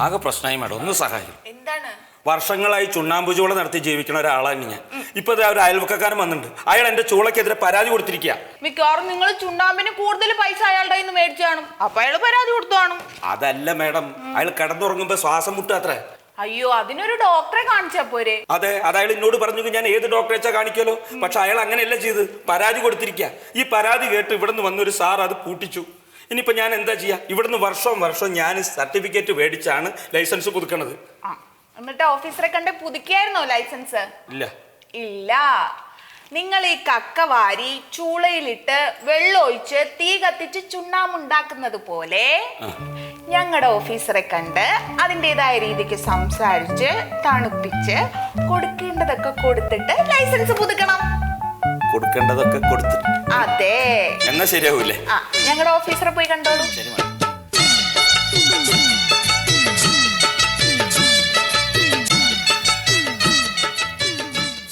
ആകെ പ്രശ്നമായി മാഡം, ഒന്ന് സഹായം. എന്താണ്? വർഷങ്ങളായി ചുണ്ണാമ്പ് ചൂള നടത്തി ജീവിക്കുന്ന ഒരാളാണ് ഞാൻ. ഇപ്പൊ ഒരു അയൽവക്കക്കാരൻ വന്നിട്ടുണ്ട്, അയാൾ എന്റെ ചൂളക്കെതിരെ പരാതി കൊടുത്തിരിക്കുക. മിക്കവാറും നിങ്ങൾ ചുണ്ണാമ്പിന് കൂടുതൽ പൈസ അയാളുടെ കയ്യിൽ നിന്ന് മേടിച്ചു കാണും, അപ്പൊ അയാൾ പരാതി കൊടുത്തു കാണും. അതല്ല മാഡം, അയാൾ കിടന്നുറങ്ങുമ്പോ ശ്വാസം മുട്ടാത്രേ. അയ്യോ, അതിനൊരു ഡോക്ടറെ കാണിച്ചാ പോരെ? അതെ, അത് അയാൾ എന്നോട് പറഞ്ഞു, ഞാൻ ഏത് ഡോക്ടറെ വെച്ചാൽ കാണിക്കാലോ. പക്ഷെ അയാൾ അങ്ങനെയല്ല ചെയ്ത്, പരാതി കൊടുത്തിരിക്കുക. ഈ പരാതി കേട്ട് ഇവിടുന്ന് വന്നൊരു സാർ അത് പൂട്ടിച്ചു. ഇനിയിപ്പോ ഞാൻ എന്താ ചെയ്യാ? ഇവിടുന്ന് വർഷം ഞാൻ സർട്ടിഫിക്കറ്റ് മേടിച്ചാണ് ലൈസൻസ് പുതുക്കണത്. എന്നിട്ട് ഓഫീസറെ കണ്ട് പുതുക്കിയായിരുന്നോ ലൈസൻസ്? ഇല്ല. നിങ്ങൾ ഈ കക്ക വാരി ചൂളയിലിട്ട് വെള്ളമൊഴിച്ച് തീ കത്തിച്ച് ചുണ്ണാമ്പുണ്ടാക്കുന്നത് പോലെ ഞങ്ങളുടെ ഓഫീസറെ കണ്ട് അതിൻ്റെതായ രീതിക്ക് സംസാരിച്ച് തണുപ്പിച്ച് കൊടുക്കേണ്ടതൊക്കെ കൊടുത്തിട്ട് ലൈസൻസ് പുതുക്കണം. കൊടുക്കേണ്ടതൊക്കെ കൊടുത്തിട്ട്? അതെ. എന്നാ ശരിയാവൂലേ? ഞങ്ങളുടെ ഓഫീസറെ പോയി കണ്ടോളൂ.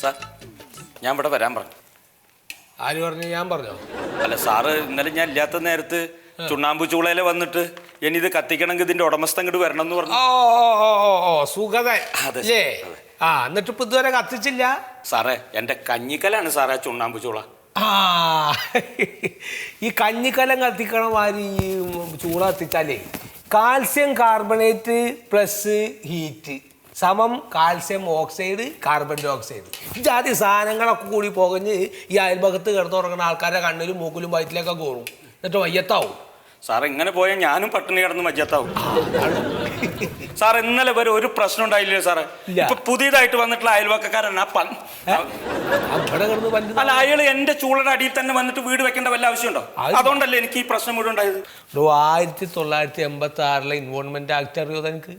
സാർ, ഞാൻ ഇവിടെ വരാൻ പറഞ്ഞു. ആര് പറഞ്ഞു? ഞാൻ പറഞ്ഞോ? അല്ല സാറ്, ഇന്നലെ ഞാൻ ഇല്ലാത്ത നേരത്ത് ചുണ്ണാമ്പ് ചൂളയില് വന്നിട്ട് ഇനി ഇത് കത്തിക്കണമെങ്കിൽ ഇതിന്റെ ഉടമസ്ഥ ഇങ്ങോട്ട് വരണം എന്ന് പറഞ്ഞു. ഓ സുഗതൻ. എന്നിട്ട് ഇപ്പൊ ഇതുവരെ കത്തിച്ചില്ല? സാറേ, എന്റെ കഞ്ഞിക്കലാണ് സാറേ ചുണ്ണാമ്പ് ചൂള. ഈ കഞ്ഞിക്കലം കത്തിക്കണ മാതിരി ഈ ചൂള കത്തിച്ചാലേ കാൽസ്യം കാർബണേറ്റ് പ്ലസ് ഹീറ്റ് സമം calcium oxide carbon dioxide ഇത്യാദി സാധനങ്ങളൊക്കെ കൂടി പുകഞ്ഞ് ഈ അയൽഭാഗത്ത് കിടന്നുറങ്ങുന്ന ആൾക്കാരുടെ കണ്ണിലും മൂക്കിലും വയറ്റിലൊക്കെ കയറും, എന്നിട്ട് വയ്യത്താവും. സാർ, ഇങ്ങനെ പോയാൽ ഞാനും പട്ടിണി കിടന്ന് മജ്ജത്താവും. സാർ, ഇന്നലെ വരെ ഒരു പ്രശ്നം ഉണ്ടായില്ലേ സാറേ? ഇപ്പൊ പുതിയതായിട്ട് വന്നിട്ടുള്ള അയൽവക്കക്കാരൻ അല്ല, അയാൾ എന്റെ ചൂളയുടെ അടിയിൽ തന്നെ വന്നിട്ട് വീട് വെക്കേണ്ട വല്ല ആവശ്യമുണ്ടോ? അതുകൊണ്ടല്ലേ എനിക്ക് ഈ പ്രശ്നം മുഴുവൻ ഉണ്ടായത്. 1986 എൻവോൺമെന്റ് ആക്ട് അറിയോ? തനിക്ക്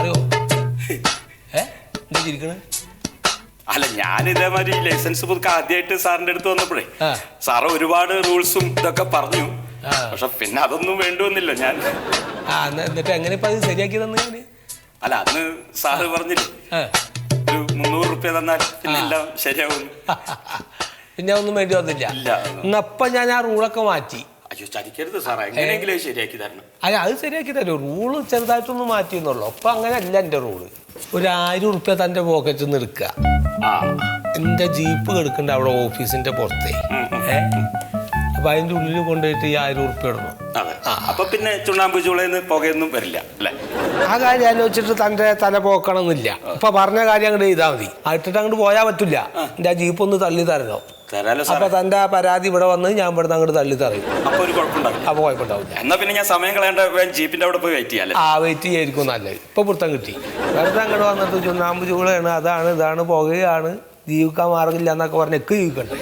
അറിയോ? എന്താ ചിരിക്കണേ? അല്ല, ഞാൻ ഇതേമാതിരി ലൈസൻസ് പുതുക്കാൻ ആദ്യമായിട്ട് സാറിന്റെ അടുത്ത് വന്നപ്പോഴേ സാറ് ഒരുപാട് റൂൾസും ഇതൊക്കെ പറഞ്ഞു. പക്ഷെ പിന്നെ അതൊന്നും വേണ്ടുവന്നില്ല ഞാൻ. എന്നിട്ട് എങ്ങനെ ഇപ്പൊ അത് ശരിയാക്കി തന്നെ? ഞാൻ അല്ല, അന്ന് സാറ് പറഞ്ഞില്ലേ ഒരു 300 രൂപ തന്നാൽ പിന്നെ എല്ലാം ശരിയാവും. പിന്നെ ഒന്നും വേണ്ടി വന്നില്ല. എന്നപ്പം ഞാൻ ആ റൂളൊക്കെ മാറ്റി. അയ്യോ, ചതിക്കരുത് സാറേ, എങ്ങനെയെങ്കിലും ശരിയാക്കി തരണം. അല്ല, അത് ശരിയാക്കി തരും. റൂള് ചെറുതായിട്ടൊന്നും മാറ്റിയെന്നുള്ളൂ. അപ്പൊ അങ്ങനെയല്ല എൻ്റെ റൂള്. ഒരു 1000 രൂപ തൻ്റെ പോക്കറ്റിൽ നിന്ന് എടുക്കുക. എൻ്റെ ജീപ്പ് കിടക്കണ്ട അവിടെ ഓഫീസിന്റെ പുറത്തേ. അപ്പൊ അതിന്റെ ഉള്ളിൽ കൊണ്ടുപോയിട്ട് ഈ 1000 രൂപ ഇടണം. അപ്പൊ പിന്നെ ചുണ്ണാമ്പ് ചൂളന്ന് പുകയൊന്നും വരില്ല അല്ലേ? ആ കാര്യം ആലോചിച്ചിട്ട് തന്റെ തല പോക്കണമെന്നില്ല. ഇപ്പൊ പറഞ്ഞ കാര്യം അങ്ങോട്ട് ചെയ്താൽ മതി. ഇട്ടിട്ട് അങ്ങോട്ട് പോയാൽ പറ്റില്ല. എൻ്റെ ആ ജീപ്പ് ഒന്ന് തള്ളി തരണോ? അപ്പൊ തന്റെ പരാതി ഇവിടെ വന്ന് ഞാൻ ഇവിടെ അങ്ങോട്ട് തള്ളി തറയും. അപ്പൊ ഒരു കുഴപ്പമുണ്ടാവില്ല. അപ്പൊ കുഴപ്പമുണ്ടാവില്ല. എന്നാ പിന്നെ ഞാൻ സമയം കളയേണ്ട, ജീപ്പിന്റെ അവിടെ പോയി വെയിറ്റ് ചെയ്യാം. വെയിറ്റ് ചെയ്യായിരിക്കും നല്ലത്. ഇപ്പൊ പുറത്തം കിട്ടി. വെറുതെ അങ്ങോട്ട് വന്നിട്ട് ചുണ്ണാമ്പ് ചൂളയാണ്, അതാണ് ഇതാണ് പുകയാണ്, ജീവിക്കാൻ മാർഗമില്ല എന്നൊക്കെ പറഞ്ഞ് ജീവിക്കണ്ടേ?